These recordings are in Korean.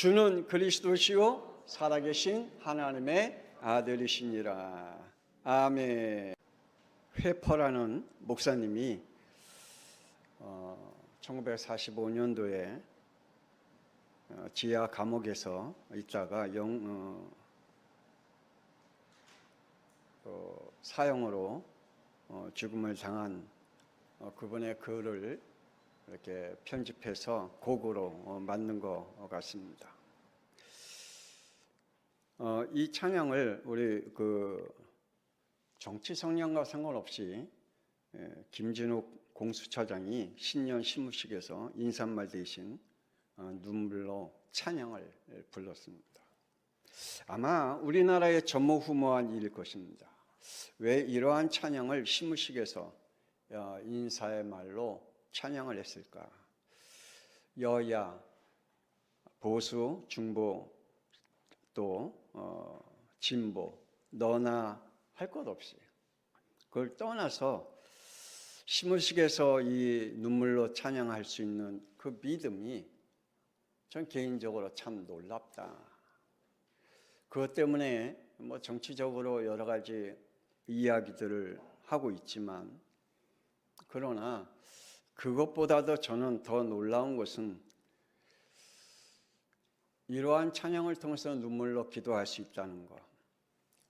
주는 그리스도시요 살아계신 하나님의 아들이시니라. 아멘. 회퍼라는 목사님이 1945년도에 지하 감옥에서 있다가 사형으로 죽음을 당한 그분의 글을 이렇게 편집해서 곡으로 만든 것 같습니다. 이 찬양을 우리 정치 성향과 상관없이 김진욱 공수처장이 신년 시무식에서 인사말 대신 눈물로 찬양을 불렀습니다. 아마 우리나라의 전무후무한 일일 것입니다. 왜 이러한 찬양을 시무식에서 인사의 말로 찬양을 했을까? 여야, 보수, 중보, 또 진보, 너나 할 것 없이 그걸 떠나서 시무식에서 이 눈물로 찬양할 수 있는 그 믿음이 전 개인적으로 참 놀랍다. 그것 때문에 정치적으로 여러 가지 이야기들을 하고 있지만, 그러나 그것보다도 저는 더 놀라운 것은 이러한 찬양을 통해서 눈물로 기도할 수 있다는 것,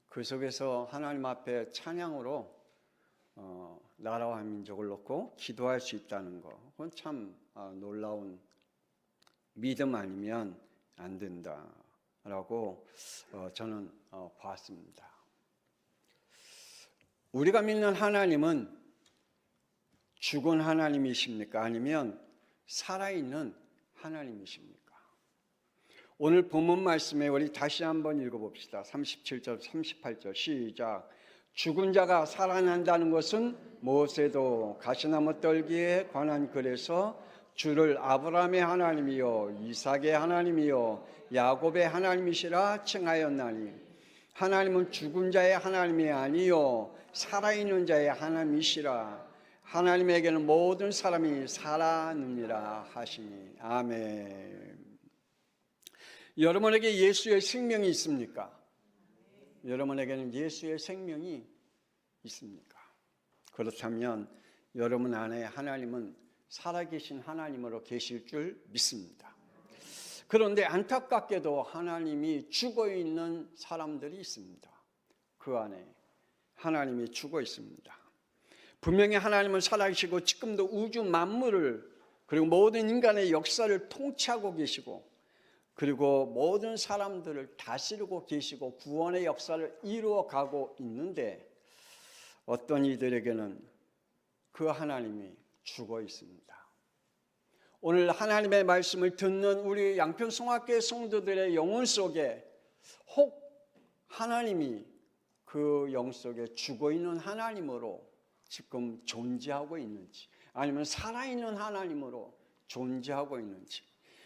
그 속에서 하나님 앞에 찬양으로 나라와 민족을 놓고 기도할 수 있다는 것, 그건 참 놀라운 믿음 아니면 안 된다라고 저는 봤습니다. 우리가 믿는 하나님은 죽은 하나님이십니까? 아니면 살아있는 하나님이십니까? 오늘 본문 말씀에 우리 다시 한번 읽어봅시다. 37절, 38절 시작. 죽은 자가 살아난다는 것은 모세도 가시나무 떨기에 관한 글에서 주를 아브라함의 하나님이요 이삭의 하나님이요 야곱의 하나님이시라 칭하였나니, 하나님은 죽은 자의 하나님이 아니요 살아있는 자의 하나님이시라. 하나님에게는 모든 사람이 살아느니라 하시니. 아멘. 여러분에게 예수의 생명이 있습니까? 여러분에게는 예수의 생명이 있습니까? 그렇다면 여러분 안에 하나님은 살아계신 하나님으로 계실 줄 믿습니다. 그런데 안타깝게도 하나님이 죽어있는 사람들이 있습니다. 그 안에 하나님이 죽어 있습니다. 분명히 하나님은 살아계시고 지금도 우주 만물을, 그리고 모든 인간의 역사를 통치하고 계시고, 그리고 모든 사람들을 다스리고 계시고 구원의 역사를 이루어가고 있는데, 어떤 이들에게는 그 하나님이 죽어 있습니다. 오늘 하나님의 말씀을 듣는 우리 양평성악교회 성도들의 영혼 속에 혹 하나님이 그 영 속에 죽어 있는 하나님으로 지금 존재하고 있는지, 아니면 살아있는 하나님으로 존재하고 있는지,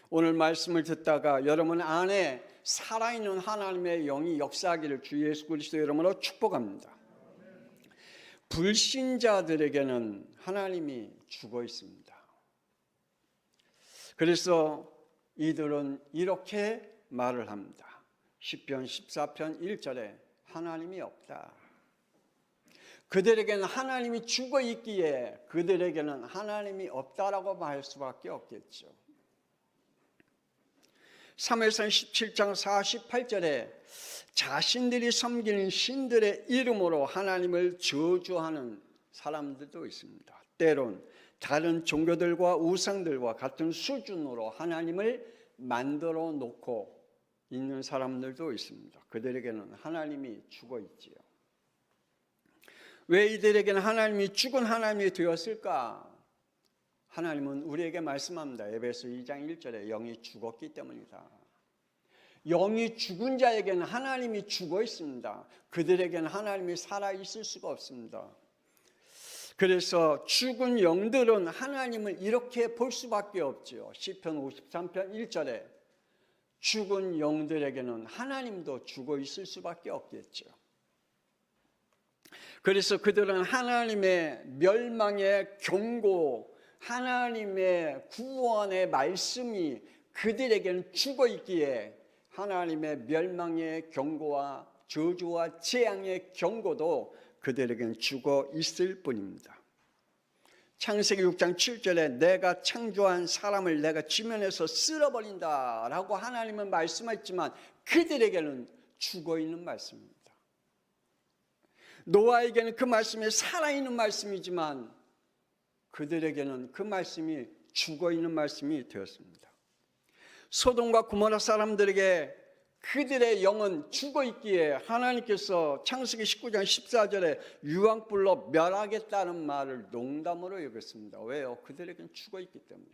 오늘 말씀을 듣다가 여러분 안에 살아있는 하나님의 영이 역사하기를 주 예수 그리스도 이름으로 축복합니다. 불신자들에게는 하나님이 죽어 있습니다. 그래서 이들은 이렇게 말을 합니다. 시편 14편 1절에 하나님이 없다. 그들에게는 하나님이 죽어 있기에 그들에게는 하나님이 없다라고 말할 수밖에 없겠죠. 사무엘상 17장 48절에 자신들이 섬기는 신들의 이름으로 하나님을 저주하는 사람들도 있습니다. 때론 다른 종교들과 우상들과 같은 수준으로 하나님을 만들어 놓고 있는 사람들도 있습니다. 그들에게는 하나님이 죽어 있지요. 왜 이들에게는 하나님이 죽은 하나님이 되었을까? 하나님은 우리에게 말씀합니다. 에베소 2장 1절에 영이 죽었기 때문이다. 영이 죽은 자에게는 하나님이 죽어 있습니다. 그들에게는 하나님이 살아 있을 수가 없습니다. 그래서 죽은 영들은 하나님을 이렇게 볼 수밖에 없지요. 시편 53편 1절에 죽은 영들에게는 하나님도 죽어 있을 수밖에 없겠죠. 그래서 그들은 하나님의 멸망의 경고, 하나님의 구원의 말씀이 그들에게는 죽어 있기에 하나님의 멸망의 경고와 저주와 재앙의 경고도 그들에게는 죽어 있을 뿐입니다. 창세기 6장 7절에 내가 창조한 사람을 내가 지면에서 쓸어버린다 라고 하나님은 말씀했지만 그들에게는 죽어 있는 말씀입니다. 노아에게는 그 말씀이 살아있는 말씀이지만 그들에게는 그 말씀이 죽어 있는 말씀이 되었습니다. 소돔과 고모라 사람들에게 그들의 영은 죽어 있기에 하나님께서 창세기 19장 14절에 유황불로 멸하겠다는 말을 농담으로 여겼습니다. 왜요? 그들에게는 죽어 있기 때문에.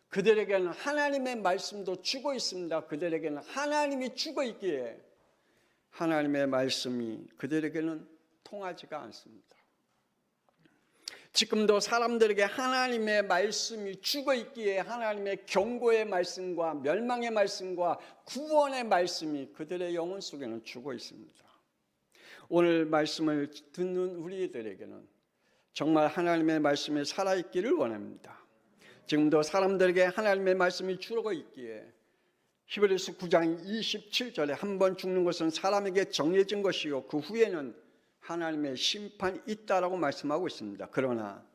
그들에게는 하나님의 말씀도 죽어 있습니다. 그들에게는 하나님이 죽어 있기에 하나님의 말씀이 그들에게는 통하지가 않습니다. 지금도 사람들에게 하나님의 말씀이 죽어 있기에 하나님의 경고의 말씀과 멸망의 말씀과 구원의 말씀이 그들의 영혼 속에는 죽어 있습니다. 오늘 말씀을 듣는 우리들에게는 정말 하나님의 말씀이 살아있기를 원합니다. 지금도 사람들에게 하나님의 말씀이 죽어 있기에 히브리서 9장 27절에 한 번 죽는 것은 사람에게 정해진 것이요 그 후에는 하나님의 심판이 있다라고 말씀하고 있습니다. 그러나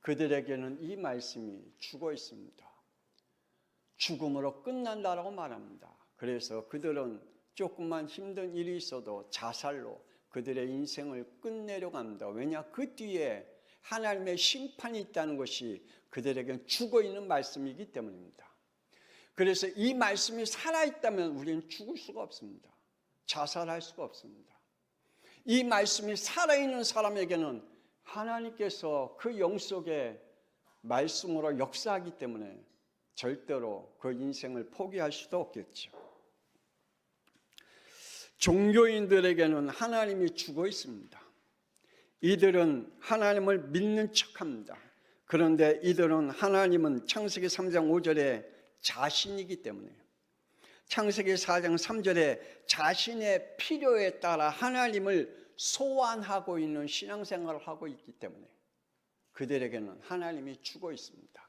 그들에게는 이 말씀이 죽어 있습니다. 죽음으로 끝난다라고 말합니다. 그래서 그들은 조금만 힘든 일이 있어도 자살로 그들의 인생을 끝내려고 합니다. 왜냐? 그 뒤에 하나님의 심판이 있다는 것이 그들에게는 죽어 있는 말씀이기 때문입니다. 그래서 이 말씀이 살아있다면 우리는 죽을 수가 없습니다. 자살할 수가 없습니다. 이 말씀이 살아있는 사람에게는 하나님께서 그 영 속에 말씀으로 역사하기 때문에 절대로 그 인생을 포기할 수도 없겠죠. 종교인들에게는 하나님이 죽어 있습니다. 이들은 하나님을 믿는 척합니다. 그런데 이들은 하나님은 창세기 3장 5절에 자신이기 때문에 창세기 4장 3절에 자신의 필요에 따라 하나님을 소환하고 있는 신앙생활을 하고 있기 때문에 그들에게는 하나님이 죽어 있습니다.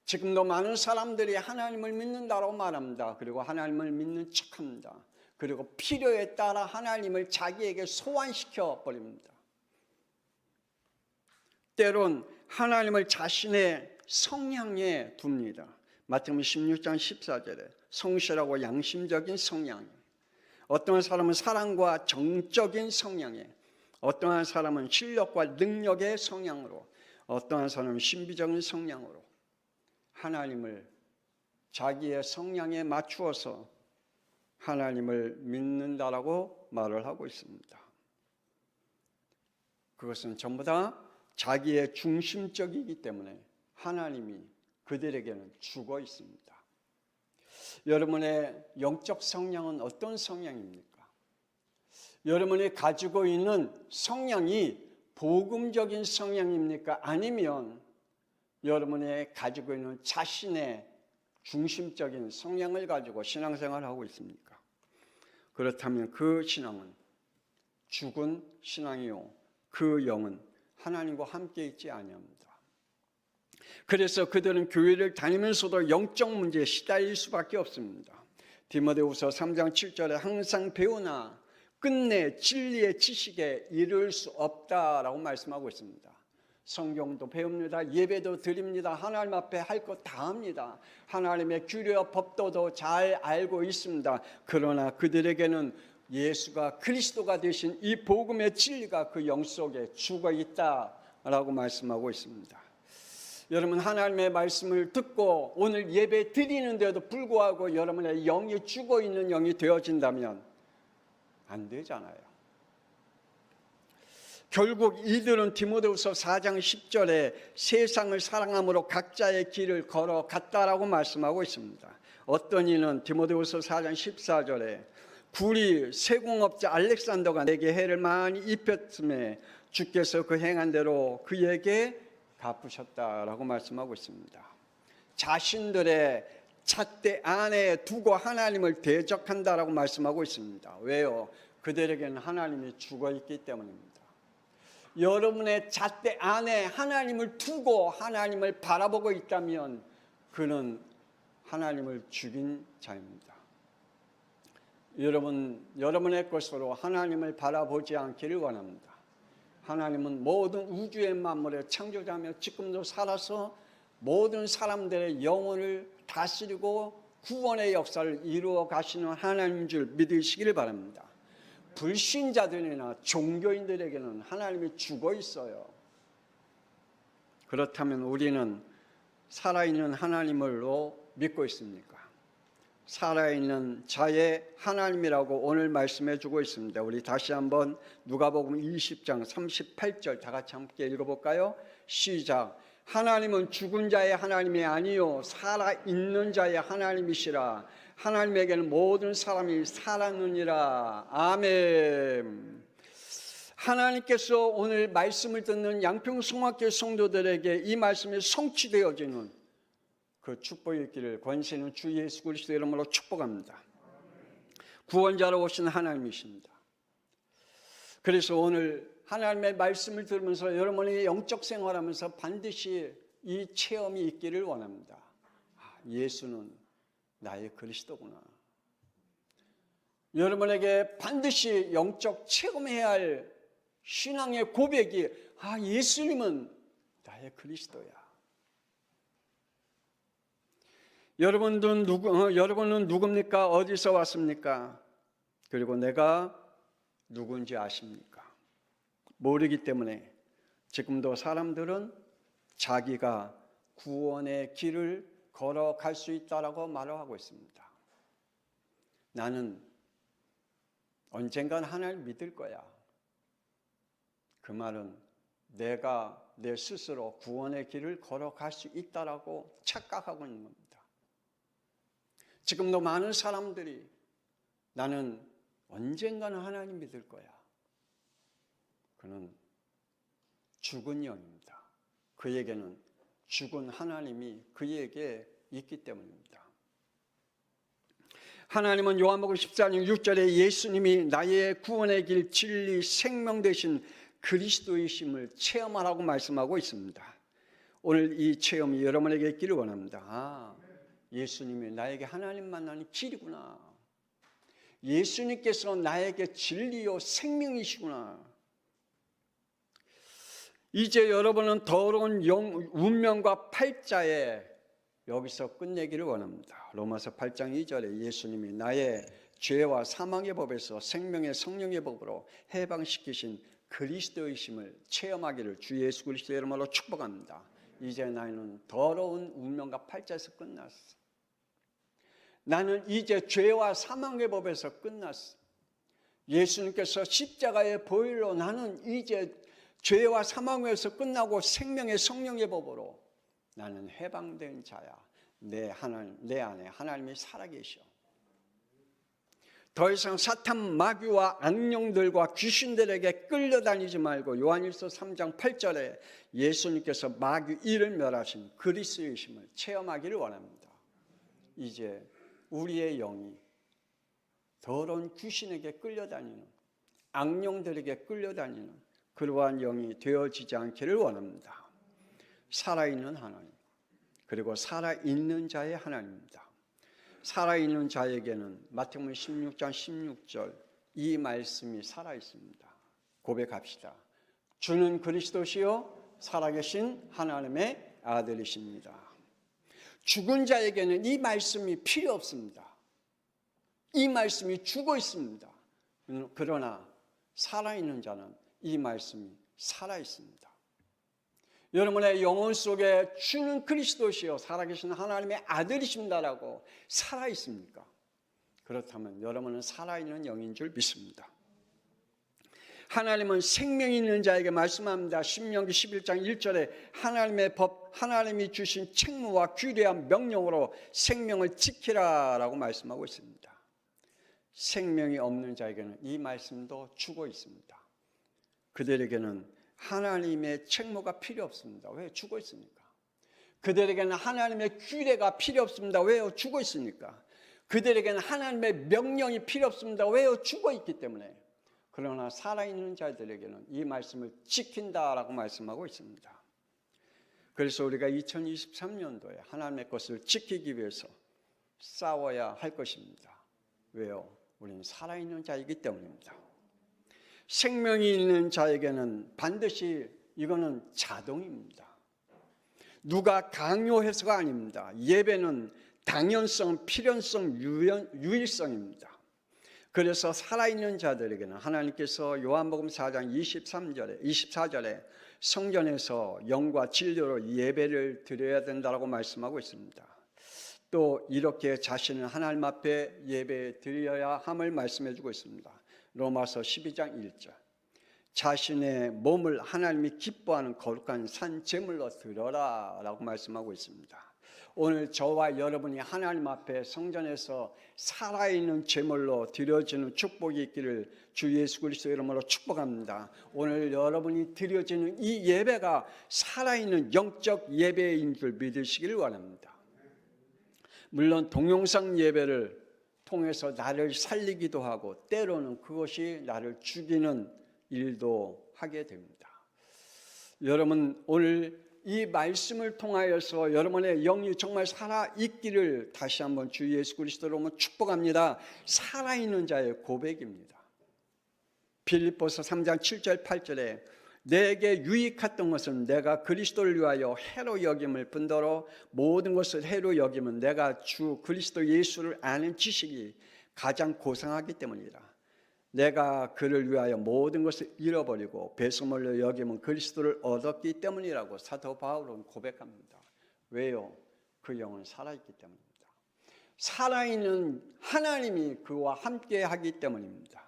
지금도 많은 사람들이 하나님을 믿는다고 말합니다. 그리고 하나님을 믿는 척합니다. 그리고 필요에 따라 하나님을 자기에게 소환시켜 버립니다. 때론 하나님을 자신의 성향에 둡니다. 마태복음 16장 14절에 성실하고 양심적인 성향, 어떠한 사람은 사랑과 정적인 성향에, 어떠한 사람은 실력과 능력의 성향으로, 어떠한 사람은 신비적인 성향으로 하나님을 자기의 성향에 맞추어서 하나님을 믿는다라고 말을 하고 있습니다. 그것은 전부 다 자기의 중심적이기 때문에 하나님이 그들에게는 죽어 있습니다. 여러분의 영적 성향은 어떤 성향입니까? 여러분이 가지고 있는 성향이 복음적인 성향입니까? 아니면 여러분이 가지고 있는 자신의 중심적인 성향을 가지고 신앙생활을 하고 있습니까? 그렇다면 그 신앙은 죽은 신앙이요 그 영은 하나님과 함께 있지 아니합니다. 그래서 그들은 교회를 다니면서도 영적 문제에 시달릴 수밖에 없습니다. 디모데후서 3장 7절에 항상 배우나 끝내 진리의 지식에 이를 수 없다라고 말씀하고 있습니다. 성경도 배웁니다. 예배도 드립니다. 하나님 앞에 할 것 다 합니다. 하나님의 규례와 법도도 잘 알고 있습니다. 그러나 그들에게는 예수가 그리스도가 되신 이 복음의 진리가 그 영 속에 죽어 있다라고 말씀하고 있습니다. 여러분 하나님의 말씀을 듣고 오늘 예배 드리는데도 불구하고 여러분의 영이 죽어 있는 영이 되어진다면 안 되잖아요. 결국 이들은 디모데후서 4장 10절에 세상을 사랑함으로 각자의 길을 걸어갔다라고 말씀하고 있습니다. 어떤 이는 디모데후서 4장 14절에 구리 세공업자 알렉산더가 내게 해를 많이 입혔음에 주께서 그 행한 대로 그에게 갚으셨다라고 말씀하고 있습니다. 자신들의 잣대 안에 두고 하나님을 대적한다라고 말씀하고 있습니다. 왜요? 그들에게는 하나님이 죽어 있기 때문입니다. 여러분의 잣대 안에 하나님을 두고 하나님을 바라보고 있다면 그는 하나님을 죽인 자입니다. 여러분의 것으로 하나님을 바라보지 않기를 원합니다. 하나님은 모든 우주의 만물의 창조자며 지금도 살아서 모든 사람들의 영혼을 다스리고 구원의 역사를 이루어 가시는 하나님인 줄 믿으시길 바랍니다. 불신자들이나 종교인들에게는 하나님이 죽어 있어요. 그렇다면 우리는 살아있는 하나님을로 믿고 있습니까? 살아있는 자의 하나님이라고 오늘 말씀해 주고 있습니다. 우리 다시 한번 누가복음 20장 38절 다 같이 함께 읽어볼까요? 시작. 하나님은 죽은 자의 하나님이 아니요 살아있는 자의 하나님이시라. 하나님에게는 모든 사람이 살았느니라. 아멘. 하나님께서 오늘 말씀을 듣는 양평성악교 성도들에게 이 말씀이 성취되어지는 그 축복이 있기를 권세 있는 주 예수 그리스도의 이름으로 축복합니다. 구원자로 오신 하나님이십니다. 그래서 오늘 하나님의 말씀을 들으면서 여러분이 영적 생활하면서 반드시 이 체험이 있기를 원합니다. 예수는 나의 그리스도구나. 여러분에게 반드시 영적 체험해야 할 신앙의 고백이 예수님은 나의 그리스도야. 여러분은 누굽니까? 어디서 왔습니까? 그리고 내가 누군지 아십니까? 모르기 때문에 지금도 사람들은 자기가 구원의 길을 걸어갈 수 있다라고 말을 하고 있습니다. 나는 언젠간 하나님을 믿을 거야. 그 말은 내가 내 스스로 구원의 길을 걸어갈 수 있다라고 착각하고 있는 겁니다. 지금도 많은 사람들이 나는 언젠가는 하나님 믿을 거야. 그는 죽은 영입니다. 그에게는 죽은 하나님이 그에게 있기 때문입니다. 하나님은 요한복음 14장 6절에 예수님이 나의 구원의 길, 진리, 생명 되신 그리스도이심을 체험하라고 말씀하고 있습니다. 오늘 이 체험이 여러분에게 있기를 원합니다. 예수님이 나에게 하나님 만나는 길이구나. 예수님께서 나에게 진리요 생명이시구나. 이제 여러분은 더러운 운명과 팔자에 여기서 끝내기를 원합니다. 로마서 8장 2절에 예수님이 나의 죄와 사망의 법에서 생명의 성령의 법으로 해방시키신 그리스도이심을 체험하기를 주 예수 그리스도의 이름으로 축복합니다. 이제 나는 더러운 운명과 팔자에서 끝났어. 나는 이제 죄와 사망의 법에서 끝났어. 예수님께서 십자가의 보혈로 나는 이제 죄와 사망에서 끝나고 생명의 성령의 법으로 나는 해방된 자야. 내 안에 하나님이 살아계셔. 더 이상 사탄 마귀와 악령들과 귀신들에게 끌려다니지 말고 요한일서 3장 8절에 예수님께서 마귀 이를 멸하신 그리스도이심을 체험하기를 원합니다. 이제 우리의 영이 더러운 귀신에게 끌려다니는, 악령들에게 끌려다니는 그러한 영이 되어지지 않기를 원합니다. 살아있는 하나님, 그리고 살아있는 자의 하나님입니다. 살아있는 자에게는 마태복음 16장 16절 이 말씀이 살아있습니다. 고백합시다. 주는 그리스도시요 살아계신 하나님의 아들이십니다. 죽은 자에게는 이 말씀이 필요 없습니다. 이 말씀이 죽어 있습니다. 그러나 살아있는 자는 이 말씀이 살아있습니다. 여러분의 영혼 속에 주는 그리스도시요 살아계신 하나님의 아들이십니다라고 살아있습니까? 그렇다면 여러분은 살아있는 영인 줄 믿습니다. 하나님은 생명 있는 자에게 말씀합니다. 신명기 11장 1절에 하나님의 법, 하나님이 주신 책무와 규례한 명령으로 생명을 지키라라고 말씀하고 있습니다. 생명이 없는 자에게는 이 말씀도 죽어 있습니다. 그들에게는 하나님의 책무가 필요 없습니다. 왜? 죽어 있으니까. 그들에게는 하나님의 규례가 필요 없습니다. 왜요? 죽어 있으니까. 그들에게는 하나님의 명령이 필요 없습니다. 왜요? 죽어 있기 때문에. 그러나 살아있는 자들에게는 이 말씀을 지킨다라고 말씀하고 있습니다. 그래서 우리가 2023년도에 하나님의 것을 지키기 위해서 싸워야 할 것입니다. 왜요? 우리는 살아있는 자이기 때문입니다. 생명이 있는 자에게는 반드시 이거는 자동입니다. 누가 강요해서가 아닙니다. 예배는 당연성, 필연성, 유일성입니다. 그래서 살아있는 자들에게는 하나님께서 요한복음 4장 24절에 성전에서 영과 진리로 예배를 드려야 된다고 말씀하고 있습니다. 또 이렇게 자신을 하나님 앞에 예배 드려야 함을 말씀해 주고 있습니다. 로마서 12장 1절. 자신의 몸을 하나님이 기뻐하는 거룩한 산 제물로 드려라 라고 말씀하고 있습니다. 오늘 저와 여러분이 하나님 앞에 성전에서 살아있는 제물로 드려지는 축복이 있기를 주 예수 그리스도 이름으로 축복합니다. 오늘 여러분이 드려지는 이 예배가 살아있는 영적 예배인 줄 믿으시길 원합니다. 물론 동영상 예배를 통해서 나를 살리기도 하고 때로는 그것이 나를 죽이는 일도 하게 됩니다. 여러분 오늘 이 말씀을 통하여서 여러분의 영이 정말 살아있기를 다시 한번 주 예수 그리스도로 축복합니다. 살아있는 자의 고백입니다. 빌립보서 3장 7절 8절에 내게 유익했던 것은 내가 그리스도를 위하여 해로 여김을 뿐더러 모든 것을 해로 여김은 내가 주 그리스도 예수를 아는 지식이 가장 고상하기 때문이라. 내가 그를 위하여 모든 것을 잃어버리고 배설물로 여김은 그리스도를 얻었기 때문이라고 사도 바울은 고백합니다. 왜요? 그 영은 살아있기 때문입니다. 살아있는 하나님이 그와 함께 하기 때문입니다.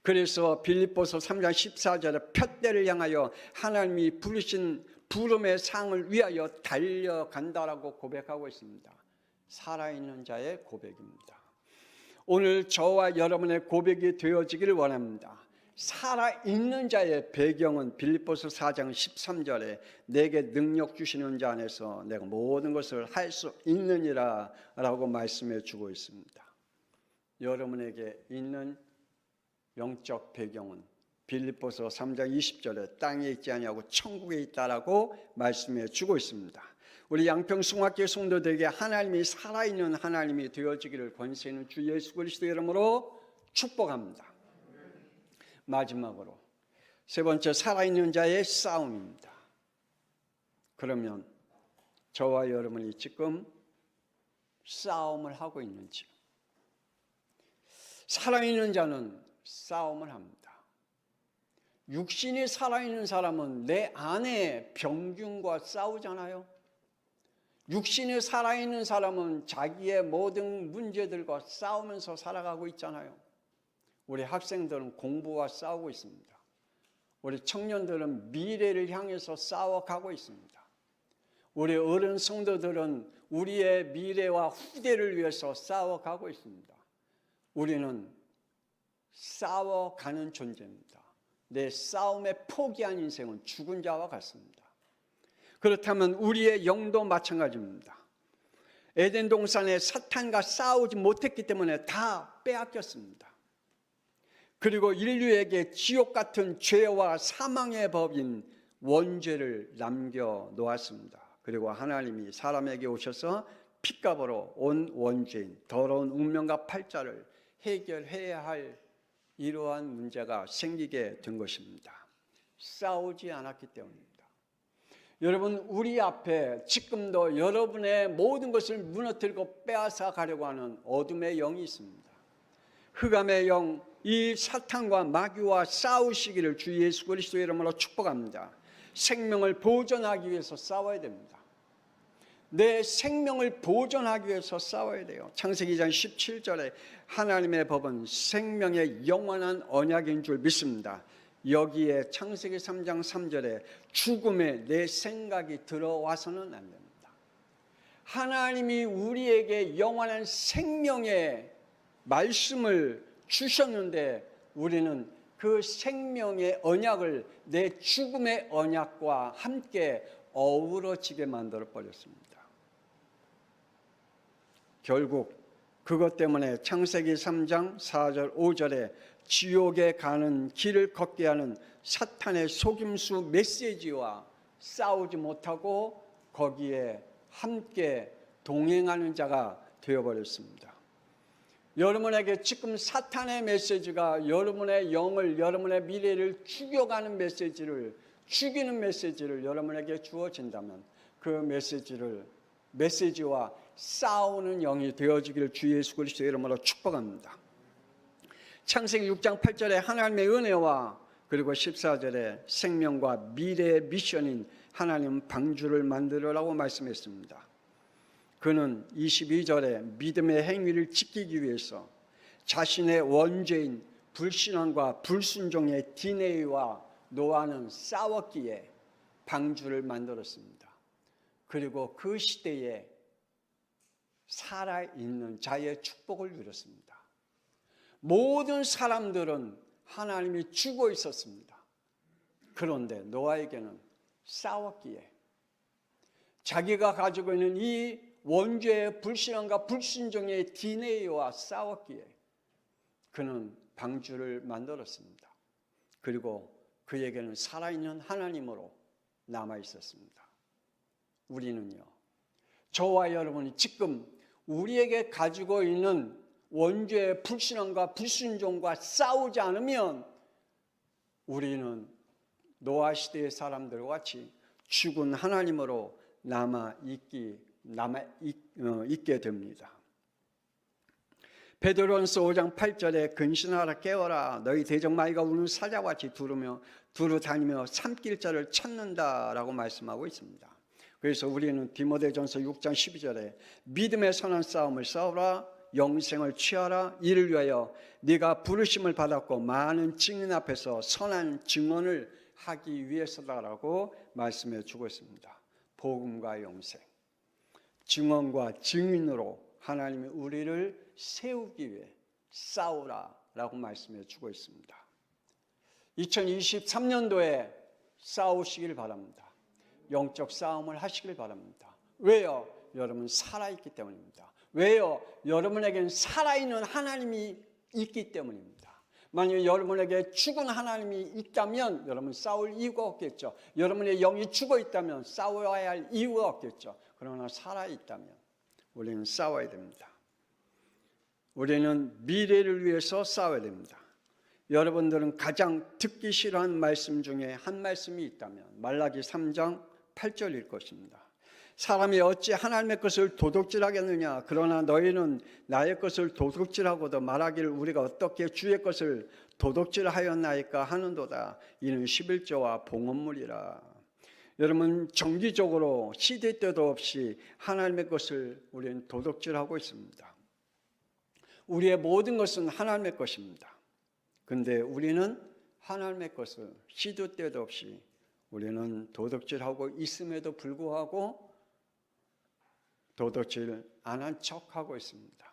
그래서 빌립보서 3장 14절에 푯대를 향하여 하나님이 부르신 부름의 상을 위하여 달려간다라고 고백하고 있습니다. 살아있는 자의 고백입니다. 오늘 저와 여러분의 고백이 되어지기를 원합니다. 살아있는 자의 배경은 빌립보서 4장 13절에 내게 능력 주시는 자 안에서 내가 모든 것을 할 수 있느니라 라고 말씀해 주고 있습니다. 여러분에게 있는 영적 배경은 빌립보서 3장 20절에 땅에 있지 아니하고 천국에 있다라고 말씀해 주고 있습니다. 우리 양평송학교 성도들에게 하나님이 살아있는 하나님이 되어지기를 권세 있는 주 예수 그리스도 이름으로 축복합니다. 마지막으로 세 번째, 살아있는 자의 싸움입니다. 그러면 저와 여러분이 지금 싸움을 하고 있는지, 살아있는 자는 싸움을 합니다. 육신이 살아있는 사람은 내 안에 병균과 싸우잖아요. 육신이 살아있는 사람은 자기의 모든 문제들과 싸우면서 살아가고 있잖아요. 우리 학생들은 공부와 싸우고 있습니다. 우리 청년들은 미래를 향해서 싸워가고 있습니다. 우리 어른 성도들은 우리의 미래와 후대를 위해서 싸워가고 있습니다. 우리는 싸워가는 존재입니다. 내 싸움에 포기한 인생은 죽은 자와 같습니다. 그렇다면 우리의 영도 마찬가지입니다. 에덴 동산에 사탄과 싸우지 못했기 때문에 다 빼앗겼습니다. 그리고 인류에게 지옥 같은 죄와 사망의 법인 원죄를 남겨놓았습니다. 그리고 하나님이 사람에게 오셔서 핏값으로 온 원죄인 더러운 운명과 팔자를 해결해야 할 이러한 문제가 생기게 된 것입니다. 싸우지 않았기 때문입니다. 여러분, 우리 앞에 지금도 여러분의 모든 것을 무너뜨리고 빼앗아 가려고 하는 어둠의 영이 있습니다. 흑암의 영, 이 사탄과 마귀와 싸우시기를 주 예수 그리스도의 이름으로 축복합니다. 생명을 보존하기 위해서 싸워야 됩니다. 내 생명을 보존하기 위해서 싸워야 돼요. 창세기 2장 17절에 하나님의 법은 생명의 영원한 언약인 줄 믿습니다. 여기에 창세기 3장 3절에 죽음에 내 생각이 들어와서는 안 됩니다. 하나님이 우리에게 영원한 생명의 말씀을 주셨는데 우리는 그 생명의 언약을 내 죽음의 언약과 함께 어우러지게 만들어 버렸습니다. 결국 그것 때문에 창세기 3장 4절 5절에 지옥에 가는 길을 걷게 하는 사탄의 속임수 메시지와 싸우지 못하고 거기에 함께 동행하는 자가 되어버렸습니다. 여러분에게 지금 사탄의 메시지가 여러분의 영을, 여러분의 미래를 죽여가는 메시지를, 죽이는 메시지를 여러분에게 주어진다면 그 메시지와 싸우는 영이 되어지기를 주 예수 그리스도의 이름으로 축복합니다. 창세기 6장 8절에 하나님의 은혜와 그리고 14절에 생명과 미래의 미션인 하나님 방주를 만들으라고 말씀했습니다. 그는 22절에 믿음의 행위를 지키기 위해서 자신의 원죄인 불신앙과 불순종의 디네이와 노아는 싸웠기에 방주를 만들었습니다. 그리고 그 시대에 살아있는 자의 축복을 누렸습니다. 모든 사람들은 하나님이 주고 있었습니다. 그런데 노아에게는 싸웠기에 자기가 가지고 있는 이 원죄의 불신앙과 불순종의 DNA와 싸웠기에 그는 방주를 만들었습니다. 그리고 그에게는 살아있는 하나님으로 남아 있었습니다. 우리는요, 저와 여러분이 지금 우리에게 가지고 있는 원죄의 불신앙과 불순종과 싸우지 않으면 우리는 노아 시대의 사람들과 같이 죽은 하나님으로 남아 있게 됩니다. 베드로전서 5장 8절에 근신하라 깨어라 너희 대적마귀가 우는 사자와 같이 두루 다니며 삼킬 자를 찾는다라고 말씀하고 있습니다. 그래서 우리는 디모데전서 6장 12절에 믿음의 선한 싸움을 싸우라 영생을 취하라 이를 위하여 네가 부르심을 받았고 많은 증인 앞에서 선한 증언을 하기 위해서다라고 말씀해 주고 있습니다. 복음과 영생, 증언과 증인으로 하나님이 우리를 세우기 위해 싸우라라고 말씀해 주고 있습니다. 2023년도에 싸우시길 바랍니다. 영적 싸움을 하시길 바랍니다. 왜요? 여러분 살아있기 때문입니다. 왜요? 여러분에게는 살아있는 하나님이 있기 때문입니다. 만약 여러분에게 죽은 하나님이 있다면 여러분 싸울 이유가 없겠죠. 여러분의 영이 죽어 있다면 싸워야 할 이유가 없겠죠. 그러나 살아있다면 우리는 싸워야 됩니다. 우리는 미래를 위해서 싸워야 됩니다. 여러분들은 가장 듣기 싫어하는 말씀 중에 한 말씀이 있다면 말라기 3장 8절일 것입니다. 사람이 어찌 하나님의 것을 도둑질하겠느냐 그러나 너희는 나의 것을 도둑질하고도 말하기를 우리가 어떻게 주의 것을 도둑질하였나이까 하는도다. 이는 11조와 봉헌물이라. 여러분 정기적으로 시대 때도 없이 하나님의 것을 우리는 도둑질하고 있습니다. 우리의 모든 것은 하나님의 것입니다. 그런데 우리는 하나님의 것을 시도 때도 없이 우리는 도둑질하고 있음에도 불구하고 도둑질 안 한 척하고 있습니다.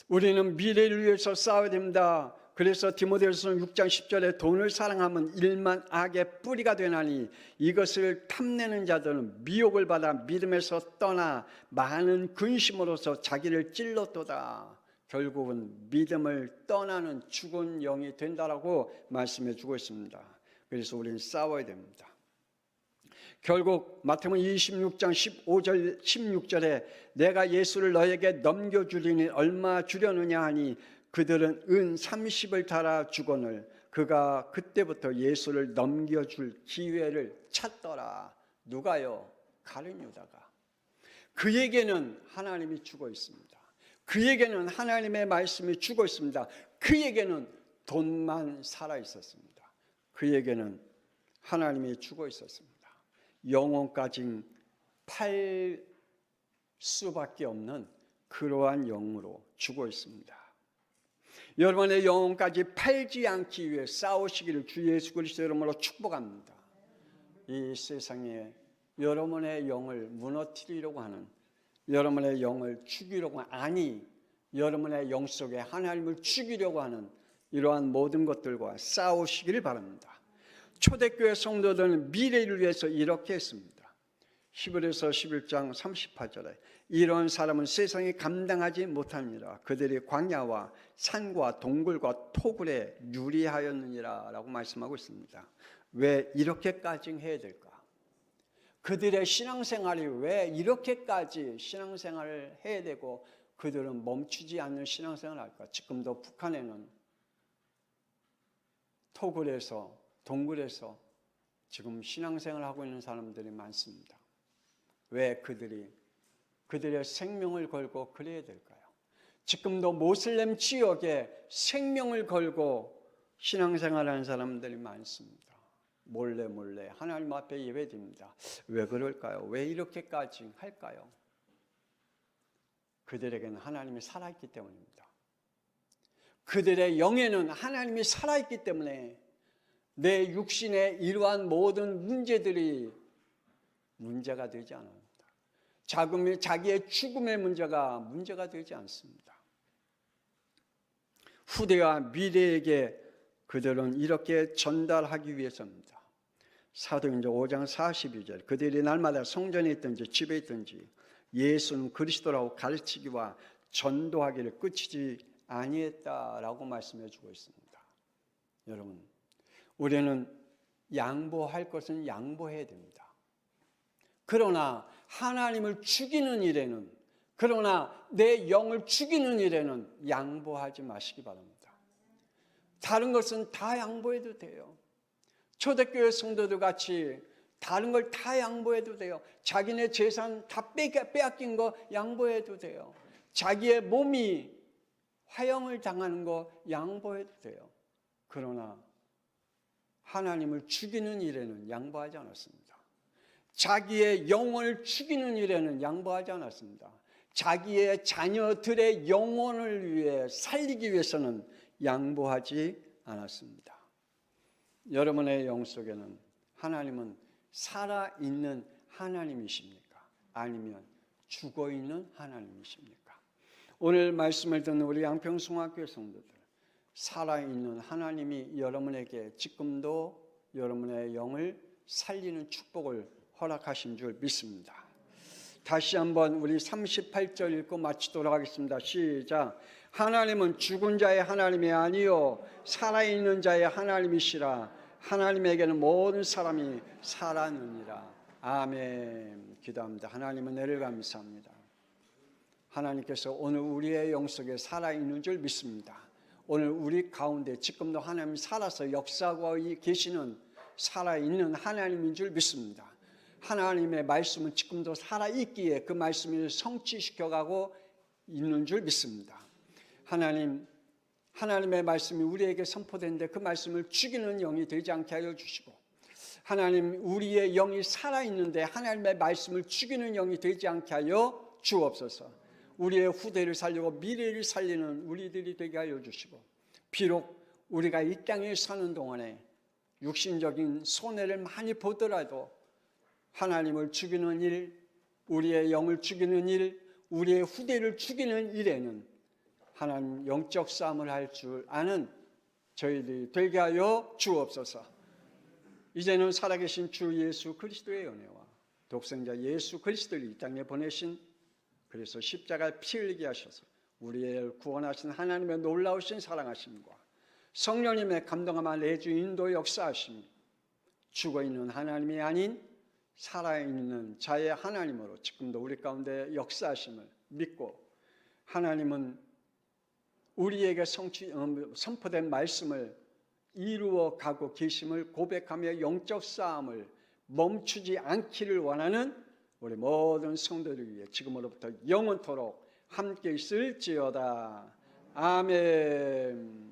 우리는 미래를 위해서 싸워야 됩니다. 그래서 디모데전서 6장 10절에 돈을 사랑하면 일만 악의 뿌리가 되나니 이것을 탐내는 자들은 미혹을 받아 믿음에서 떠나 많은 근심으로서 자기를 찔렀도다. 결국은 믿음을 떠나는 죽은 영이 된다라고 말씀해 주고 있습니다. 그래서 우리는 싸워야 됩니다. 결국 마태복음 26장 15절 16절에 내가 예수를 너에게 넘겨주리니 얼마 주려느냐 하니 그들은 은 30을 달아 주거늘 그가 그때부터 예수를 넘겨줄 기회를 찾더라. 누가요? 가룟 유다가. 그에게는 하나님이 주고 있습니다. 그에게는 하나님의 말씀이 주고 있습니다. 그에게는 돈만 살아 있었습니다. 그에게는 하나님이 주고 있었습니다. 영혼까지 팔 수밖에 없는 그러한 영으로 주고 있습니다. 여러분의 영혼까지 팔지 않기 위해 싸우시기를 주 예수 그리스도 이름으로 축복합니다. 이 세상에 여러분의 영을 무너뜨리려고 하는, 여러분의 영을 죽이려고 하는, 아니 여러분의 영 속에 하나님을 죽이려고 하는 이러한 모든 것들과 싸우시기를 바랍니다. 초대교회 성도들은 미래를 위해서 이렇게 했습니다. 히브리서 11장 38절에 이런 사람은 세상이 감당하지 못합니다. 그들이 광야와 산과 동굴과 토굴에 유리하였느니라 라고 말씀하고 있습니다. 왜 이렇게까지 해야 될까? 그들의 신앙생활이 왜 이렇게까지 신앙생활을 해야 되고 그들은 멈추지 않는 신앙생활을 할까? 지금도 북한에는 토굴에서 동굴에서 지금 신앙생활을 하고 있는 사람들이 많습니다. 왜 그들의 생명을 걸고 그래야 될까요? 지금도 모슬렘 지역에 생명을 걸고 신앙생활하는 사람들이 많습니다. 몰래 하나님 앞에 예배드립니다. 왜 그럴까요? 왜 이렇게까지 할까요? 그들에게는 하나님이 살아있기 때문입니다. 그들의 영에는 하나님이 살아있기 때문에 내 육신에 이러한 모든 문제들이 문제가 되지 않습니다. 자기의 죽음의 문제가 되지 않습니다. 후대와 미래에게 그들은 이렇게 전달하기 위해서입니다. 사도행전 5장 42절 그들이 날마다 성전에 있든지 집에 있든지 예수는 그리스도라고 가르치기와 전도하기를 끝이지 아니했다라고 말씀해 주고 있습니다. 여러분, 우리는 양보할 것은 양보해야 됩니다. 그러나 하나님을 죽이는 일에는, 그러나 내 영을 죽이는 일에는 양보하지 마시기 바랍니다. 다른 것은 다 양보해도 돼요. 초대교회 성도들 같이 다른 걸 다 양보해도 돼요. 자기네 재산 다 빼앗긴 거 양보해도 돼요. 자기의 몸이 화형을 당하는 거 양보해도 돼요. 그러나 하나님을 죽이는 일에는 양보하지 않았습니다. 자기의 영혼을 죽이는 일에는 양보하지 않았습니다. 자기의 자녀들의 영혼을 위해 살리기 위해서는 양보하지 않았습니다. 여러분의 영 속에는 하나님은 살아있는 하나님이십니까? 아니면 죽어있는 하나님이십니까? 오늘 말씀을 듣는 우리 양평송학교 성도들, 살아있는 하나님이 여러분에게 지금도 여러분의 영을 살리는 축복을 허락하신 줄 믿습니다. 다시 한번 우리 38절 읽고 마치도록 하겠습니다. 시작. 하나님은 죽은 자의 하나님이 아니요 살아있는 자의 하나님이시라. 하나님에게는 모든 사람이 살았느니라. 아멘. 기도합니다. 하나님은 은혜를 감사합니다. 하나님께서 오늘 우리의 영 속에 살아있는 줄 믿습니다. 오늘 우리 가운데 지금도 하나님이 살아서 역사하고 계시는 살아있는 하나님인 줄 믿습니다. 하나님의 말씀은 지금도 살아있기에 그 말씀을 성취시켜가고 있는 줄 믿습니다. 하나님의 말씀이 우리에게 선포되는데 그 말씀을 죽이는 영이 되지 않게 하여 주시고, 하나님, 우리의 영이 살아있는데 하나님의 말씀을 죽이는 영이 되지 않게 하여 주옵소서. 우리의 후대를 살리고 미래를 살리는 우리들이 되게 하여 주시고, 비록 우리가 이 땅에 사는 동안에 육신적인 손해를 많이 보더라도 하나님을 죽이는 일, 우리의 영을 죽이는 일, 우리의 후대를 죽이는 일에는 하나님 영적 싸움을 할 줄 아는 저희들이 되게 하여 주옵소서. 이제는 살아계신 주 예수 그리스도의 은혜와 독생자 예수 그리스도를 이 땅에 보내신, 그래서 십자가에 피 흘리게 하셔서 우리를 구원하신 하나님의 놀라우신 사랑하심과 성령님의 감동함과 내주 인도 역사하심, 죽어있는 하나님이 아닌 살아있는 자의 하나님으로 지금도 우리 가운데 역사하심을 믿고, 하나님은 우리에게 선포된 말씀을 이루어 가고 계심을 고백하며 영적 싸움을 멈추지 않기를 원하는 우리 모든 성도를 위해 지금으로부터 영원토록 함께 있을지어다. 아멘.